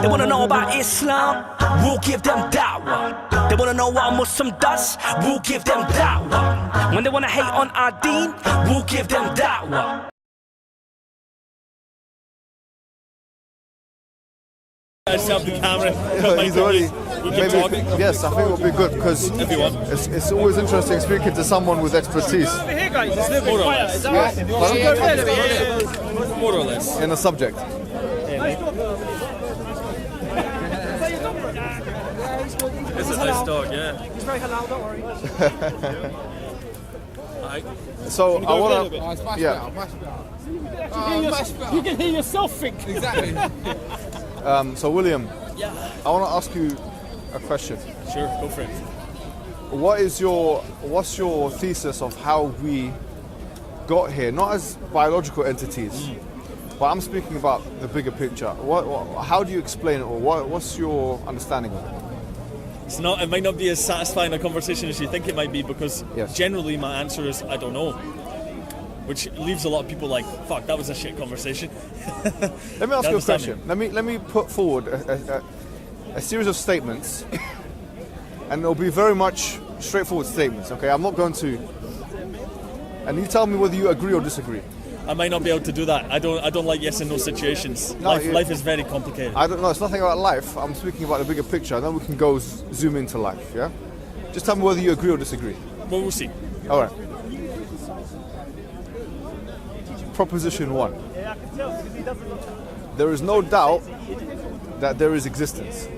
They wanna know about Islam, we'll give them da'wah. They wanna know what a Muslim does, we'll give them da'wah. When they wanna hate on our deen, we'll give them da'wah. Up the camera. He's already. Maybe, yes, I think it would be good because it's always interesting speaking to someone with expertise. More or less. More or less. In a subject. It's a nice dog, yeah. It's very halal, don't worry. So I want to. Yeah. You can hear yourself think. Exactly. So William, I want to ask you a question. Sure, go for it. What's your thesis of how we got here? Not as biological entities, but I'm speaking about the bigger picture. How do you explain it, or what's your understanding of it? It might not be as satisfying a conversation as you think it might be, because generally my answer is I don't know, which leaves a lot of people like, fuck, that was a shit conversation. Let me ask you a question. Let me put forward a series of statements, and it'll be very much straightforward statements. Okay, I'm not going to, and you tell me whether you agree or disagree. I might not be able to do that. I don't like yes and no situations. Life is very complicated. I don't know. It's nothing about life. I'm speaking about the bigger picture, and then we can go zoom into life. Yeah. Just tell me whether you agree or disagree. Well, we'll see. All right. Proposition 1. There is no doubt that there is existence.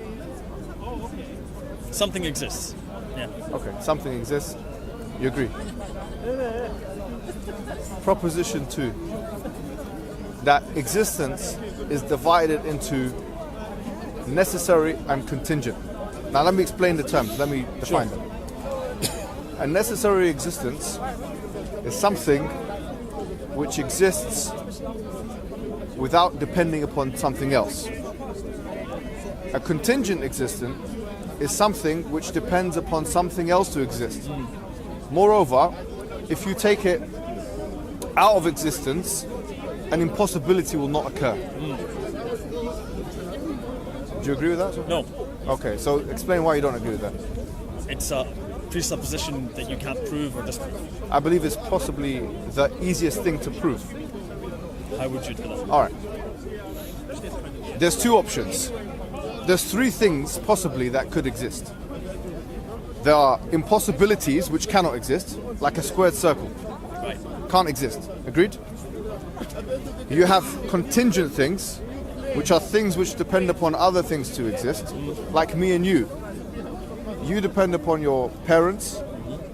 Something exists. Yeah. Okay. Something exists. You agree? Proposition 2. That existence is divided into necessary and contingent. Now let me explain the terms. Let me define them. A necessary existence is something which exists without depending upon something else. A contingent existence is something which depends upon something else to exist. Moreover, if you take it out of existence, an impossibility will not occur. Do you agree with that? No. Okay, so explain why you don't agree with that. It's a presupposition that you can't prove or disprove. I believe it's possibly the easiest thing to prove. How would you do that? All right. There's two options. There's three things possibly that could exist. There are impossibilities which cannot exist, like a squared circle. Right. Can't exist. Agreed? You have contingent things, which are things which depend upon other things to exist, like me and you. You depend upon your parents,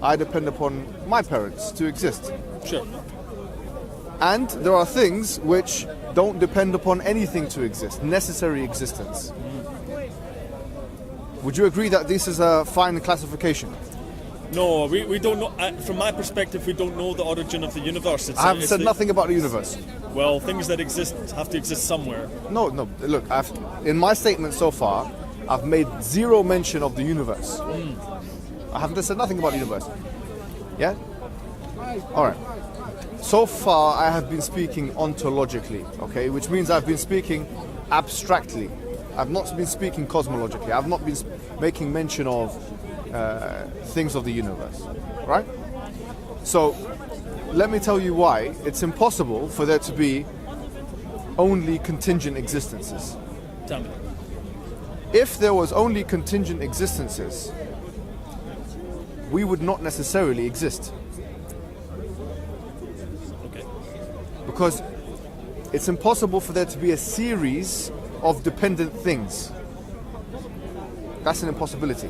I depend upon my parents to exist. Sure. And there are things which don't depend upon anything to exist, necessary existence. Would you agree that this is a fine classification? No, we don't know. From my perspective, we don't know the origin of the universe. I have said nothing about the universe. Well, things that exist have to exist somewhere. No. Look, in my statement so far, I've made zero mention of the universe. I haven't said nothing about the universe. Yeah? All right. So far, I have been speaking ontologically, okay? Which means I've been speaking abstractly. I've not been speaking cosmologically. I've not been making mention of things of the universe, right? So, let me tell you why it's impossible for there to be only contingent existences. Tell me. If there was only contingent existences, we would not necessarily exist. Okay. Because it's impossible for there to be a series of dependent things. That's an impossibility.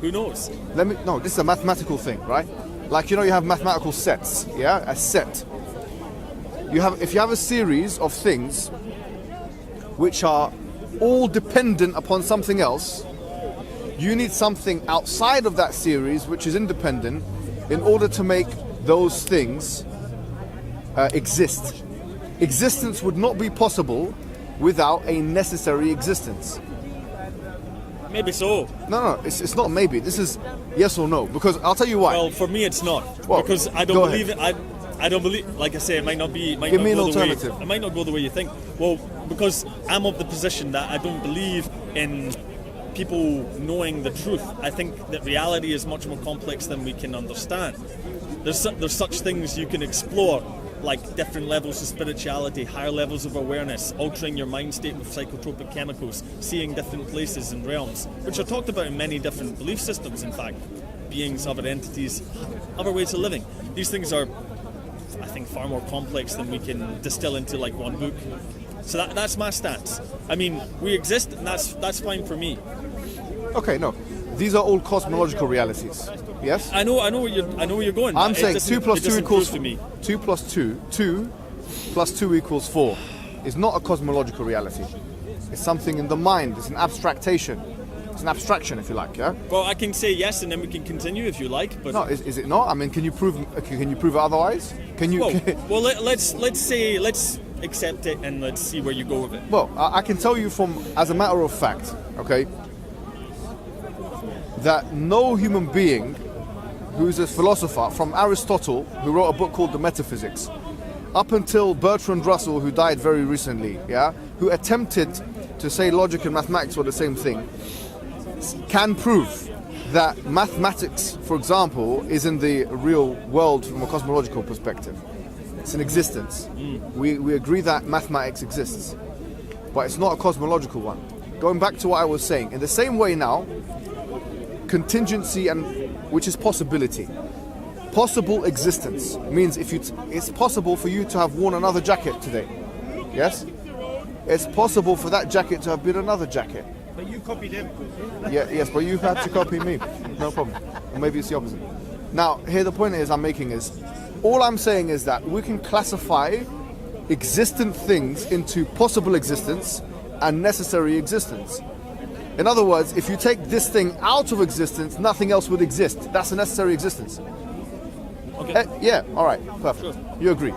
Who knows? No, this is a mathematical thing, right? Like, you have mathematical sets, yeah? A set. If you have a series of things which are all dependent upon something else, you need something outside of that series which is independent in order to make those things exist. Existence would not be possible without a necessary existence. Maybe so. No, it's not maybe. This is yes or no. Because I'll tell you why. Well, for me, it's not. Well, because I don't believe it. I don't believe. Like I say, it might not be. Give me an alternative. It might not go the way you think. Well, because I'm of the position that I don't believe in people knowing the truth. I think that reality is much more complex than we can understand. There's such things you can explore, like different levels of spirituality, higher levels of awareness, altering your mind state with psychotropic chemicals, seeing different places and realms, which are talked about in many different belief systems, in fact. Beings, other entities, other ways of living. These things are, I think, far more complex than we can distill into like one book. So that's my stance. I mean, we exist, and that's fine for me. Okay, no. These are all cosmological realities. Yes? I know where you're going. I'm saying 2 plus 2 equals to me. 2 plus 2. 2 plus 2 equals 4. Is not a cosmological reality. It's something in the mind. It's an abstractation. It's an abstraction, if you like. Yeah. Well, I can say yes, and then we can continue if you like. But no, is it not? I mean, can you prove it otherwise? Can you? Well, let's accept it and let's see where you go with it. Well, I can tell you as a matter of fact, okay, that no human being who's a philosopher, from Aristotle, who wrote a book called The Metaphysics, up until Bertrand Russell, who died very recently, yeah, who attempted to say logic and mathematics were the same thing, can prove that mathematics, for example, is in the real world from a cosmological perspective. It's an existence. We agree that mathematics exists, but it's not a cosmological one. Going back to what I was saying, in the same way now, contingency, and which is possibility. Possible existence means it's possible for you to have worn another jacket today. Yes? It's possible for that jacket to have been another jacket. But you copied him. Yes, but you had to copy me. No problem. Or maybe it's the opposite. Now, here the point I'm making is, all I'm saying is that we can classify existent things into possible existence and necessary existence. In other words, if you take this thing out of existence, nothing else would exist. That's a necessary existence. Okay. Yeah, all right, perfect. Sure. You agree?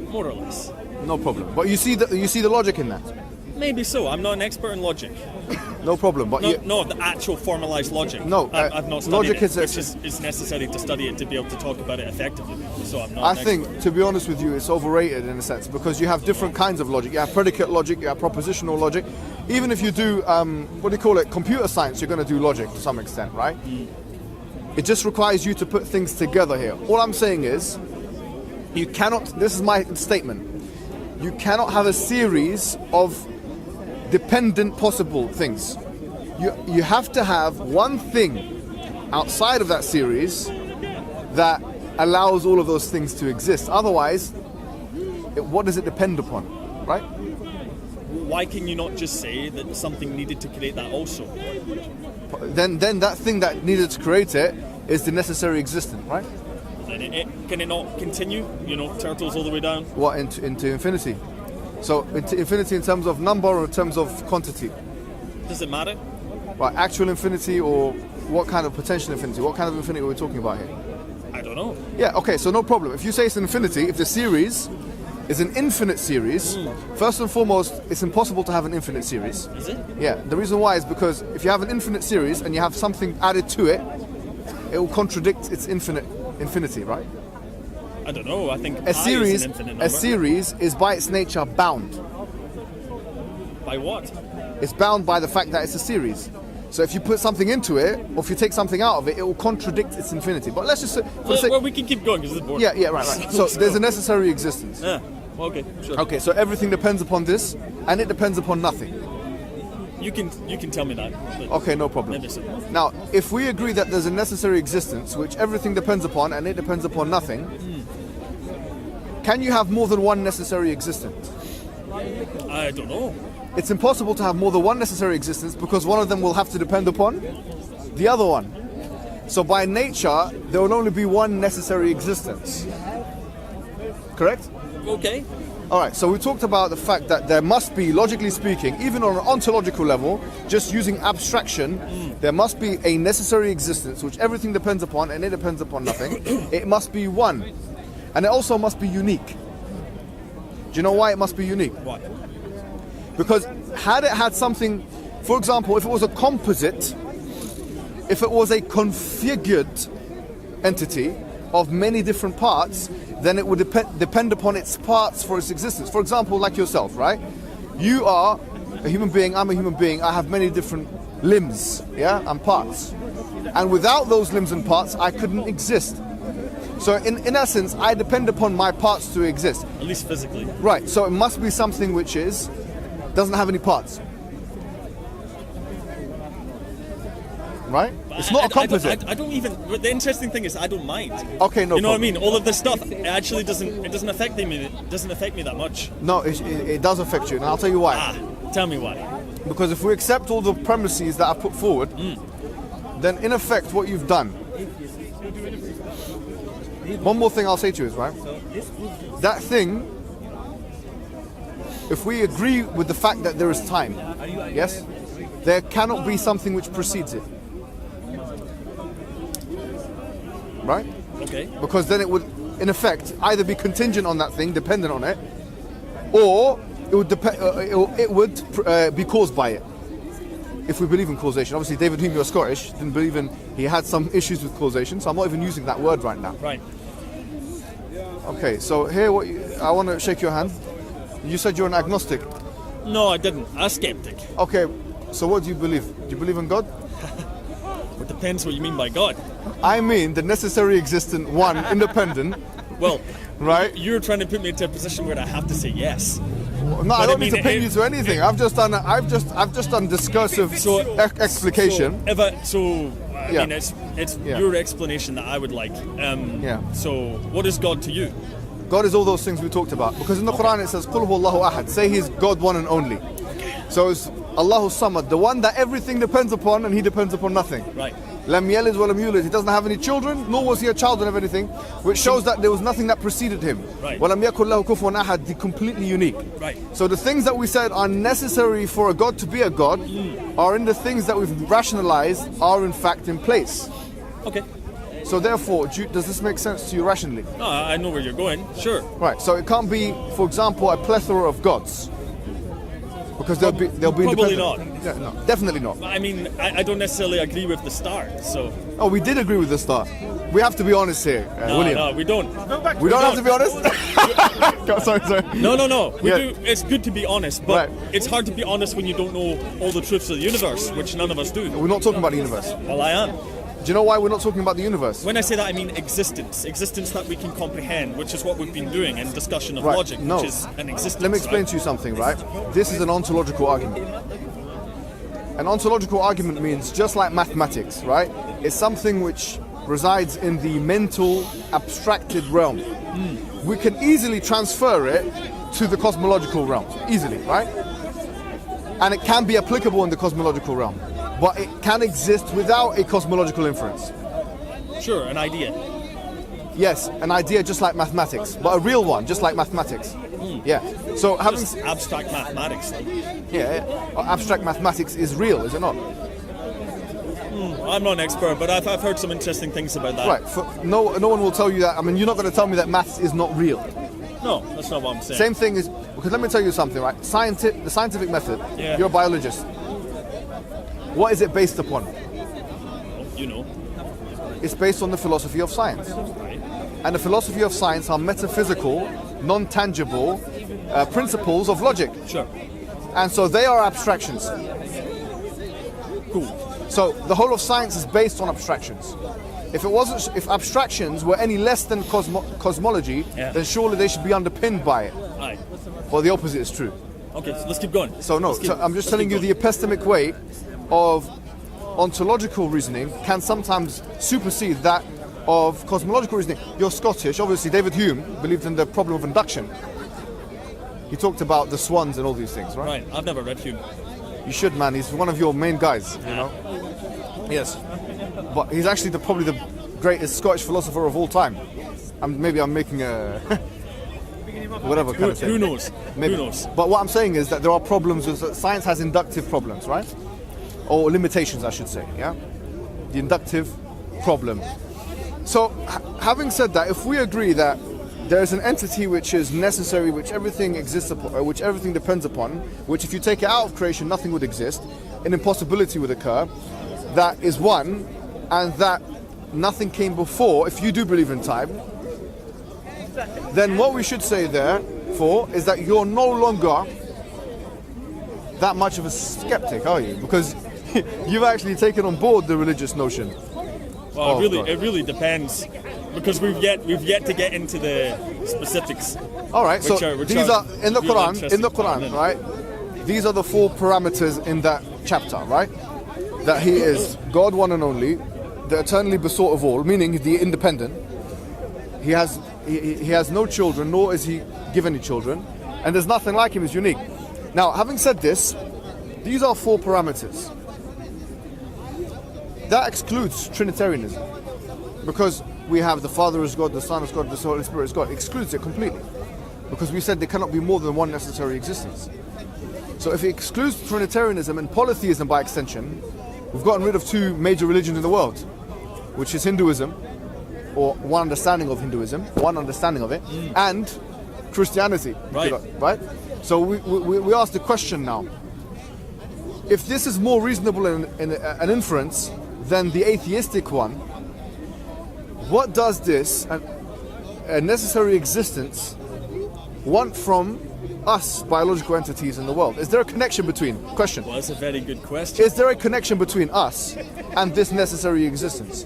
More or less. No problem. But you see the logic in that? Maybe so. I'm not an expert in logic. No problem. But no, the actual formalized logic. No, I've not studied logic it, which is necessary to study it to be able to talk about it effectively. So I'm not. I think, to be honest with you, it's overrated in a sense, because you have different kinds of logic. You have predicate logic, you have propositional logic. Even if you do, computer science, you're going to do logic to some extent, right? It just requires you to put things together here. All I'm saying is, you cannot, this is my statement, you cannot have a series of dependent possible things. You have to have one thing outside of that series that allows all of those things to exist. Otherwise, what does it depend upon, right? Why can you not just say that something needed to create that also? Then that thing that needed to create it is the necessary existent, right? Then can it not continue? Turtles all the way down? What, into infinity? So into infinity in terms of number or in terms of quantity? Does it matter? Right, actual infinity, or what kind of potential infinity? What kind of infinity are we talking about here? I don't know. Yeah, okay, so no problem. If you say it's an infinity, if the series is an infinite series, first and foremost, it's impossible to have an infinite series. Is it? Yeah, the reason why is because if you have an infinite series and you have something added to it, it will contradict its infinity, right? I don't know. I think a series, is an infinite number. a series is by its nature bound. By what? It's bound by the fact that it's a series. So if you put something into it, or if you take something out of it, it will contradict its infinity. But let's just say... Well, we can keep going because it's boring. Yeah, right. So there's a necessary existence. Yeah, well, okay, sure. Okay, so everything depends upon this, and it depends upon nothing. You can tell me that. Okay, no problem. Maybe so. Now, if we agree that there's a necessary existence, which everything depends upon, and it depends upon nothing, can you have more than one necessary existence? I don't know. It's impossible to have more than one necessary existence because one of them will have to depend upon the other one. So by nature, there will only be one necessary existence. Correct? Okay. Alright, so we talked about the fact that there must be, logically speaking, even on an ontological level, just using abstraction, there must be a necessary existence which everything depends upon and it depends upon nothing. It must be one. And it also must be unique. Do you know why it must be unique? Why? Because had it had something, for example, if it was a composite, if it was a configured entity, of many different parts, then it would depend upon its parts for its existence. For example, like yourself, right? You are a human being, I'm a human being, I have many different limbs, yeah, and parts. And without those limbs and parts, I couldn't exist. So in essence, I depend upon my parts to exist. At least physically. Right, so it must be something which doesn't have any parts. Right? It's not a composite. I don't even. The interesting thing is, I don't mind. Okay, no You know what I problem. mean? All of this stuff it actually doesn't affect me. It doesn't affect me that much. No, it does affect you, and I'll tell you why. Tell me why. Because if we accept all the premises that I put forward, then in effect what you've done. One more thing I'll say to you is, right, that thing, if we agree with the fact that there is time, yes, there cannot be something which precedes it. Right? Okay. Because then it would, in effect, either be contingent on that thing, dependent on it, or it would be caused by it. If we believe in causation. Obviously, David Hume, you're Scottish, didn't believe in, he had some issues with causation, so I'm not even using that word right now. Right. Okay, so here, I want to shake your hand. You said you're an agnostic. No, I didn't. A skeptic. Okay, so what do you believe? Do you believe in God? It depends what you mean by God. I mean the necessary existent one, independent. Well, right? You're trying to put me into a position where I have to say yes. No, I don't need to pin you to anything. I've just done discursive explication. I mean, it's your explanation that I would like. So, what is God to you? God is all those things we talked about. Because in the Quran it says, "Qul huwallahu ahad." Say He's God, one and only. So it's Allahu Samad, the one that everything depends upon, and He depends upon nothing. Right. Lam yalid wa lam yulad. He doesn't have any children, nor was he a child of anything, which shows that there was nothing that preceded him. Right. Wa lam yakul lahu kufuwan ahad, the completely unique. Right. So the things that we said are necessary for a God to be a God are in the things that we've rationalized are in fact in place. Okay. So therefore, does this make sense to you rationally? No, I know where you're going. Sure. Right. So it can't be, for example, a plethora of gods. Because they'll be probably independent. Yeah, no, definitely not. I mean, I don't necessarily agree with the start. So. Oh, we did agree with the start. We have to be honest here, William. No, we don't. We don't have to be honest. sorry. No. We do. It's good to be honest, but Right. it's hard to be honest when you don't know all the truths of the universe, which none of us do. We're not talking about the universe. Well, I am. Do you know why we're not talking about the universe? When I say that, I mean existence that we can comprehend, which is what we've been doing in discussion of Right, logic, no. which is an existence. Let me explain right? to you something, right? This is an ontological argument. An ontological argument means just like mathematics, right? It's something which resides in the mental, abstracted realm. We can easily transfer it to the cosmological realm, easily, right? And it can be applicable in the cosmological realm, but it can exist without a cosmological inference. Sure, an idea. Yes, an idea just like mathematics, but a real one, just like mathematics. Yeah. So having Just abstract mathematics. abstract mathematics is real, is it not? I'm not an expert, but I've heard some interesting things about that. Right. No one will tell you that. I mean, you're not going to tell me that maths is not real. No, that's not what I'm saying. Same thing is because let me tell you something, right? The scientific method. Yeah. You're a biologist. What is it based upon? You know. It's based on the philosophy of science. And the philosophy of science are metaphysical, non-tangible principles of logic. Sure. And so they are abstractions. Cool. So the whole of science is based on abstractions. If abstractions were any less than cosmology, then surely they should be underpinned by it. Aye. Well, the opposite is true. Okay, so let's keep going. So no, Let's so I'm just telling you keep the epistemic way of ontological reasoning can sometimes supersede that of cosmological reasoning. You're Scottish, obviously David Hume believed in the problem of induction. He talked about the swans and all these things, right? Right, I've never read Hume. You should, man. He's one of your main guys, you know. Yes, but he's actually probably the greatest Scottish philosopher of all time. Maybe I'm making a whatever kind of thing. Who knows? Maybe. Who knows? But what I'm saying is that there are problems with science has inductive problems, right? Or limitations, I should say. Yeah, the inductive problem. So, having said that, if we agree that there is an entity which is necessary, which everything exists upon, or which everything depends upon, which if you take it out of creation, nothing would exist, an impossibility would occur. That is one, and that nothing came before, if you do believe in time, then what we should say therefore is that you're no longer that much of a skeptic, are you? Because you've actually taken on board the religious notion. Well, Oh, God. it really depends, because we've yet to get into the specifics. All right, so Which these are are in the really Quran. In the interesting. Quran, right? These are the 4 parameters in that chapter, right? That He is God, one and only, the eternally besought of all, meaning the independent. He has no children, nor is He given any children, and there's nothing like Him. Is unique. Now, having said this, these are 4 parameters. That excludes Trinitarianism, because we have the Father is God, the Son is God, the Holy Spirit is God. It excludes it completely, because we said there cannot be more than one necessary existence. So if it excludes Trinitarianism and polytheism by extension, we've gotten rid of 2 major religions in the world, which is Hinduism, or one understanding of Hinduism, one understanding of it, and Christianity. Right. Right? So we ask the question now, if this is more reasonable in an inference than the atheistic one, what does this, a necessary existence, want from us biological entities in the world? Is there a connection between, question, Well, that's a very good question. is there a connection between us and this necessary existence?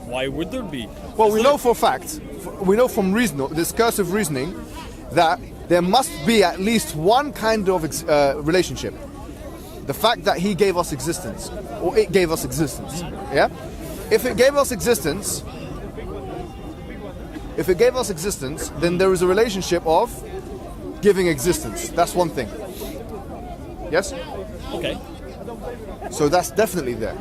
Why would there be? Well, Is we there- know for a fact, we know from discursive reasoning, that there must be at least one kind of relationship. The fact that He gave us existence, or it gave us existence, yeah? If it gave us existence, then there is a relationship of giving existence. That's one thing. Yes? Okay. So that's definitely there.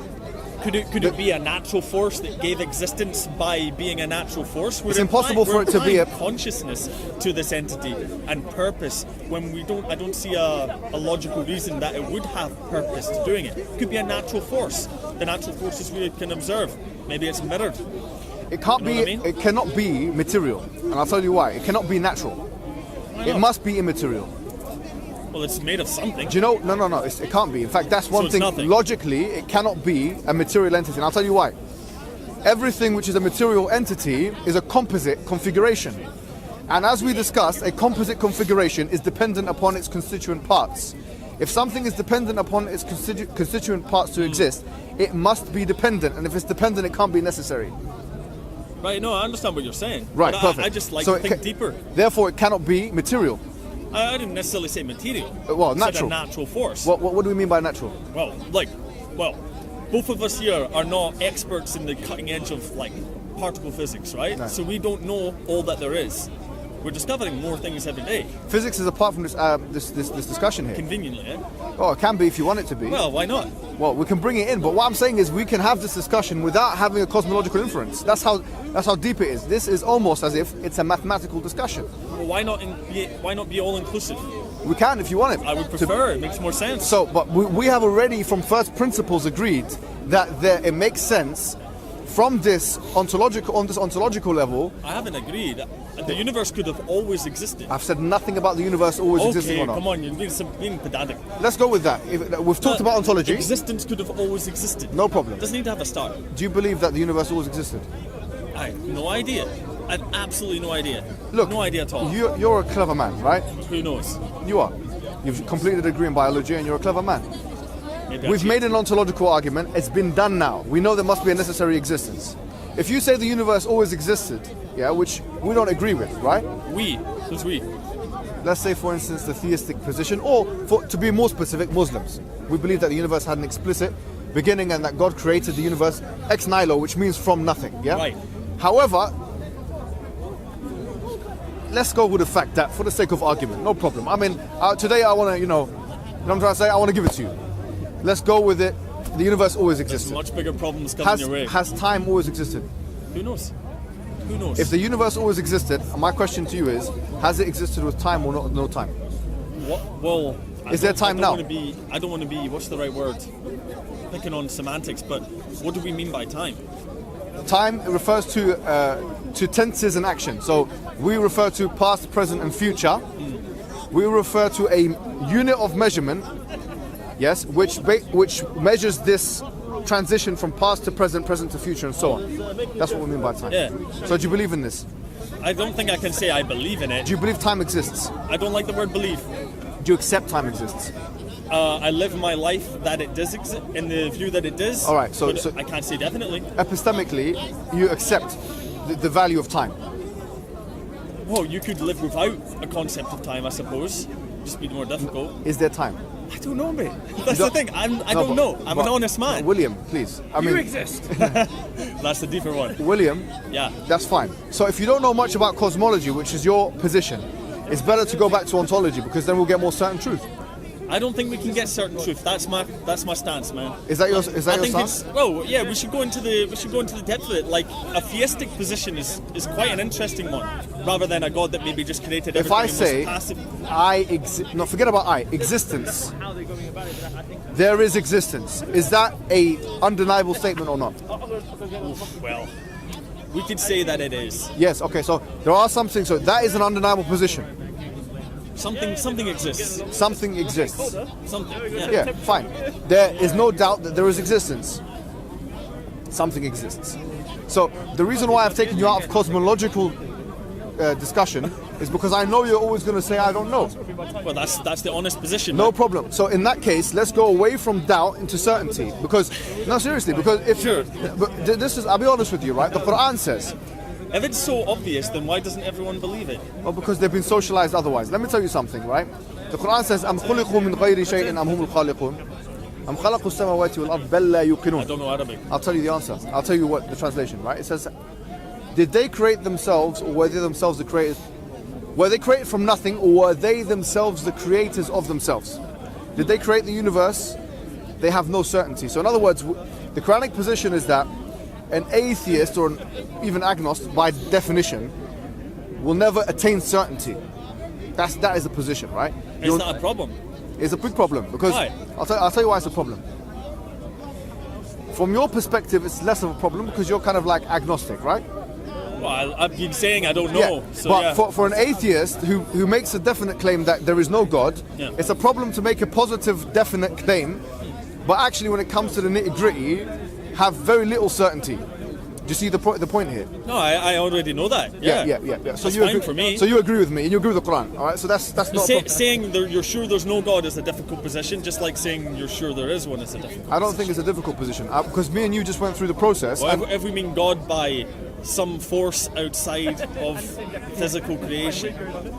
Could it be a natural force that gave existence by being a natural force? It's impossible for it to be a consciousness to this entity and purpose when I don't see a logical reason that it would have purpose to doing it. It could be a natural force. The natural forces we can observe. Maybe it's mirrored. It can't You know be. what I mean? It cannot be material, and I'll tell you why. It cannot be natural. Why It not? must be immaterial. Well, it's made of something. Do you know? No. It can't be. In fact, that's one it's thing. nothing. Logically, it cannot be a material entity, and I'll tell you why. Everything which is a material entity is a composite configuration, and as we discussed, a composite configuration is dependent upon its constituent parts. If something is dependent upon its constituent parts to exist, it must be dependent, and if it's dependent, it can't be necessary. Right, no, I understand what you're saying. Right, But perfect. I just like So to it think ca- deeper. Therefore, it cannot be material. I didn't necessarily say material. Well, I said natural. a natural force. What do we mean by natural? Well, both of us here are not experts in the cutting edge of particle physics, right? No. So we don't know all that there is. We're discovering more things every day, Physics is apart from this discussion here. conveniently. Eh? Oh, it can be if you want it to be. Well, why not? Well, we can bring it in, but what I'm saying is we can have this discussion without having a cosmological inference. That's how deep it is. This is almost as if it's a mathematical discussion. Well, why not be all inclusive? We can if you want it. I would To- prefer. It makes more sense. So, but we have already from first principles agreed that it makes sense from this ontological level. I haven't agreed. The universe could have always existed. I've said nothing about the universe always existing Okay, or not. come on, you're being pedantic. Let's go with that. We've talked about ontology. Existence could have always existed. No problem. Doesn't need to have a start. Do you believe that the universe always existed? I have no idea. I have absolutely no idea. Look, no idea at all. You're a clever man, right? Who knows? You are. You've completed a degree in biology and you're a clever man. Maybe We've made an ontological argument. It's been done now. We know there must be a necessary existence. If you say the universe always existed, yeah, which we don't agree with, right? Who's we? Let's say, for instance, the theistic position, or to be more specific, Muslims. We believe that the universe had an explicit beginning and that God created the universe ex nihilo, which means from nothing, yeah? Right. However, let's go with the fact that, for the sake of argument, no problem. I mean, today I want to, you know what I'm trying to say? I want to give it to you. Let's go with it. The universe always There's existed. much bigger problems coming your way. Has time always existed? Who knows? Who knows? If the universe always existed, my question to you is, has it existed with time or not, no time? Well, Is there time now? I don't want to be. What's the right word? Picking on semantics, but what do we mean by time? Time refers to tenses and action. So we refer to past, present, and future. We refer to a unit of measurement, yes, which measures this transition from past to present, present to future, and so on. That's what we mean by time. Yeah. So do you believe in this? I don't think I can say I believe in it. Do you believe time exists? I don't like the word believe. Do you accept time exists? I live my life that it does exist, in the view that it does. All right, so I can't say definitely. Epistemically, you accept the value of time. Well, you could live without a concept of time, I suppose. Just be more difficult. Is there time? I don't know, mate. That's the thing. I don't know. I'm an honest man. William, please. You exist. That's the deeper one. William, Yeah. that's fine. So if you don't know much about cosmology, which is your position, it's better to go back to ontology because then we'll get more certain truth. I don't think we can get certain truth. That's my stance, man. Is that your I your think stance? it's yeah. We should go into the depth of it. Like a theistic position is quite an interesting one, rather than a God that maybe just created everything. If I and was say passive. no, forget about existence. There is existence. Is that a undeniable statement or not? Well, we could say that it is. Yes. Okay. So there are some things. So that is an undeniable position. Something exists. Something exists. Something. Yeah. Yeah. Fine. There is no doubt that there is existence. Something exists. So the reason why I've taken you out of cosmological discussion is because I know you're always going to say I don't know. Well, that's the honest position. No man. problem. So in that case, let's go away from doubt into certainty. Because no, seriously, because if Sure. but this is, I'll be honest with you, right? The Quran says, If it's so obvious, then why doesn't everyone believe it? well, because they've been socialized otherwise. Let me tell you something, right? The Quran says, "Am khuliqu min ghayri shay'in am humul khaliqun? Am khalaqu as-samawati wal ard bal la I yuqinun." don't know Arabic. I'll tell you the answer. I'll tell you what the translation, right? It says, "Did they create themselves, or were they themselves the creators? Were they created from nothing, or were they themselves the creators of themselves? Did they create the universe? They have no certainty." So in other words, the Quranic position is that an atheist or even agnostic, by definition, will never attain certainty. That is the position, right? Is that a problem? It's a big problem because Why? I'll tell you why it's a problem. From your perspective, it's less of a problem because you're kind of like agnostic, right? Well, I've been saying I don't know. So but yeah. for an atheist who makes a definite claim that there is no God, Yeah. it's a problem to make a positive, definite claim, but actually when it comes to the nitty-gritty, have very little certainty. Do you see the point here? No, I already know that. Yeah. So That's you fine agree, for me. So you agree with me, and you agree with the Quran, all right? So that's not. a problem. Saying you're sure there's no God is a difficult position, just like saying you're sure there is one is a difficult. I don't think it's a difficult position because me and you just went through the process. Well, and if we mean God by some force outside of physical creation,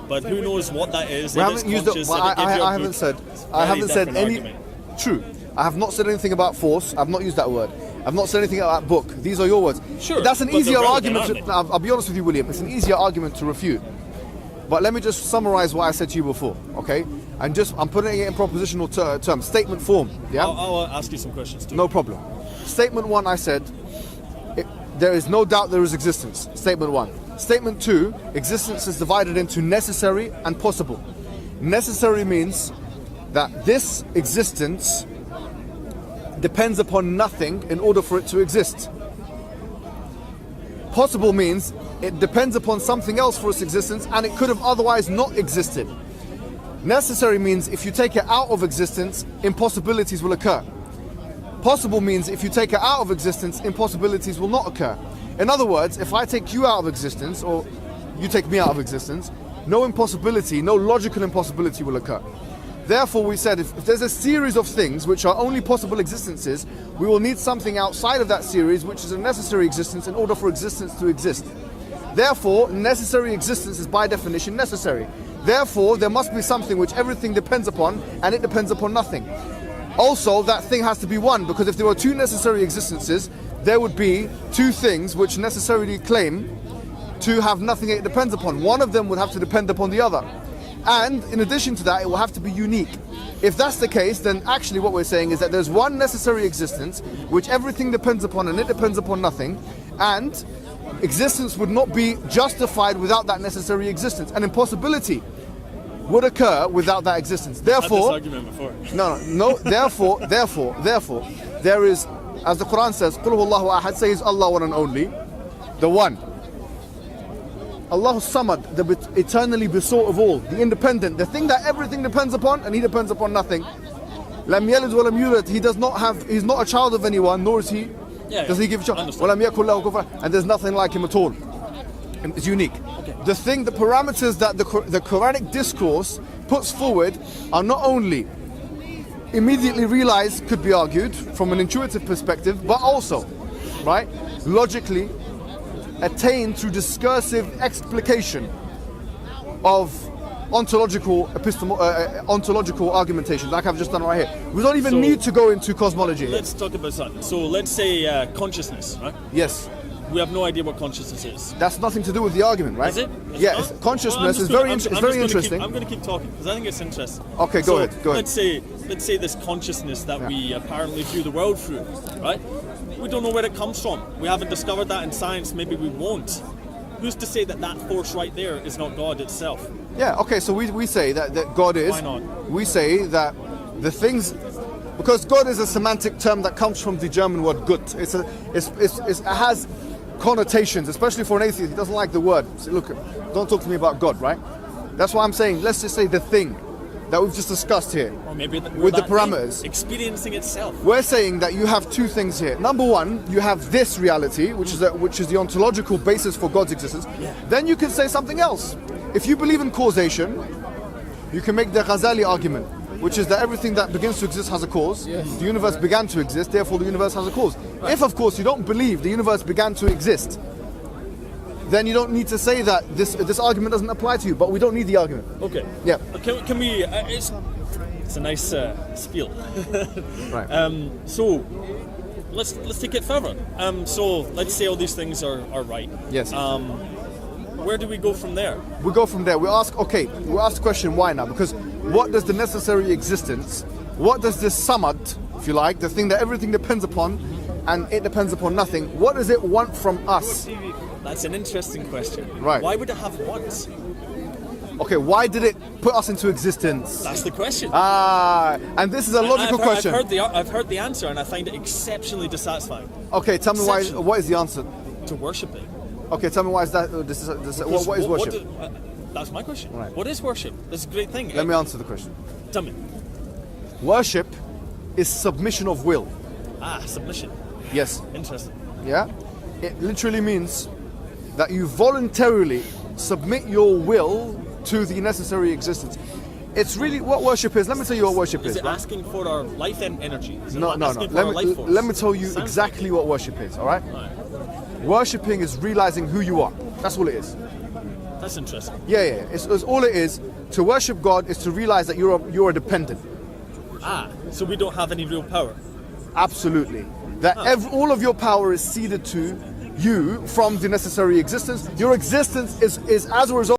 but who knows what that is? we It haven't is used it. conscious, Well, and it gives you a I haven't good- said. I very haven't said different any. argument. True. I have not said anything about force. I've not used that word. I've not said anything about book. These are your words. Sure, That's an but they're easier relevant, argument. aren't they? I'll be honest with you, William. It's an easier argument to refute. But let me just summarize what I said to you before, okay? And I'm putting it in propositional terms, statement form. Yeah. I'll ask you some questions too. No problem. Statement one, I said, there is no doubt there is existence. Statement one. Statement two, existence is divided into necessary and possible. Necessary means that this existence depends upon nothing in order for it to exist. Possible means it depends upon something else for its existence and it could have otherwise not existed. Necessary means if you take it out of existence, impossibilities will occur. Possible means if you take it out of existence, impossibilities will not occur. In other words, if I take you out of existence or you take me out of existence, no impossibility, no logical impossibility will occur. Therefore, we said if there's a series of things which are only possible existences, we will need something outside of that series which is a necessary existence in order for existence to exist. Therefore, necessary existence is by definition necessary. Therefore, there must be something which everything depends upon, and it depends upon nothing. Also, that thing has to be one, because if there were two necessary existences, there would be two things which necessarily claim to have nothing it depends upon. One of them would have to depend upon the other. And in addition to that, it will have to be unique. If that's the case, then actually what we're saying is that there's one necessary existence which everything depends upon and it depends upon nothing, and existence would not be justified without that necessary existence. An impossibility would occur without that existence. I've had this Therefore, argument before. no, therefore, there is, as the Quran says, قُلْ هُوَ اللَّهُ أَحَدٌ, says Allah one and only, the one. Allahu Samad, the eternally besought of all, the independent, the thing that everything depends upon and he depends upon nothing. Lam yalid wa lam yulad. He does not have. He's not a child of anyone, nor is he. Yeah, Does he give a child? understand. Wa lam yakul lahu kufuwan ahad. And there's nothing like him at all. And it's unique. Okay. The parameters that the Quranic discourse puts forward are not only immediately realized, could be argued from an intuitive perspective, but also, right, logically attained through discursive explication of ontological ontological argumentation, like I've just done right here. We don't even So, need to go into cosmology. Let's talk about something. So let's say consciousness, right? Yes, We have no idea what consciousness is. that's nothing to do with the argument, right? Is it? Yes, consciousness is very interesting. I'm going to keep talking because I think it's interesting. Okay, go ahead. Let's say this consciousness that we apparently view the world through, right? We don't know where it comes from. We haven't discovered that in science. Maybe we won't. Who's to say that that force right there is not God itself? Yeah, okay, so we say that God is. Why not? We say that the things, because God is a semantic term that comes from the German word gut. It has connotations, especially for an atheist. He doesn't like the word. So look, don't talk to me about God, right? That's why I'm saying, let's just say the thing that we've just discussed here. Or maybe with the parameters. Experiencing itself. We're saying that you have two things here. Number one, you have this reality, which is the ontological basis for God's existence. Yeah. Then you can say something else. If you believe in causation, you can make the Ghazali argument, which is that everything that begins to exist has a cause. Yes. The universe began to exist, therefore the universe has a cause. Right. If, of course, you don't believe the universe began to exist, then you don't need to say that this argument doesn't apply to you. But we don't need the argument. Okay. Yeah. Can we? It's a nice spiel. Right. So let's take it further. So let's say all these things are right. Yes. Where do we go from there? We go from there. We ask the question why now? Because what does the necessary existence, what does this samad, if you like, the thing that everything depends upon, and it depends upon nothing, what does it want from us? That's an interesting question. Right. Why would it have wants? Okay, why did it put us into existence? That's the question. And this is a logical question. I've heard the answer, and I find it exceptionally dissatisfying. Okay, tell me why. Exceptional. What is the answer? To worship it. Okay, tell me why is that? What is worship? That's my question. Right. What is worship? That's a great thing. Let me answer the question. Tell me. Worship is submission of will. Submission. Yes. Interesting. Yeah? It literally means that you voluntarily submit your will to the necessary existence. It's really what worship is. Let me tell you what worship is. Is it asking for our life and energy? Is it No. asking for our life force? Let me tell you Sounds exactly what worship is, all right? Right. Worshipping is realizing who you are. That's all it is. That's interesting. Yeah. It's all it is. To worship God is to realize that you're a dependent. So we don't have any real power. Absolutely. That all of your power is ceded to you from the necessary existence. Your existence is as a result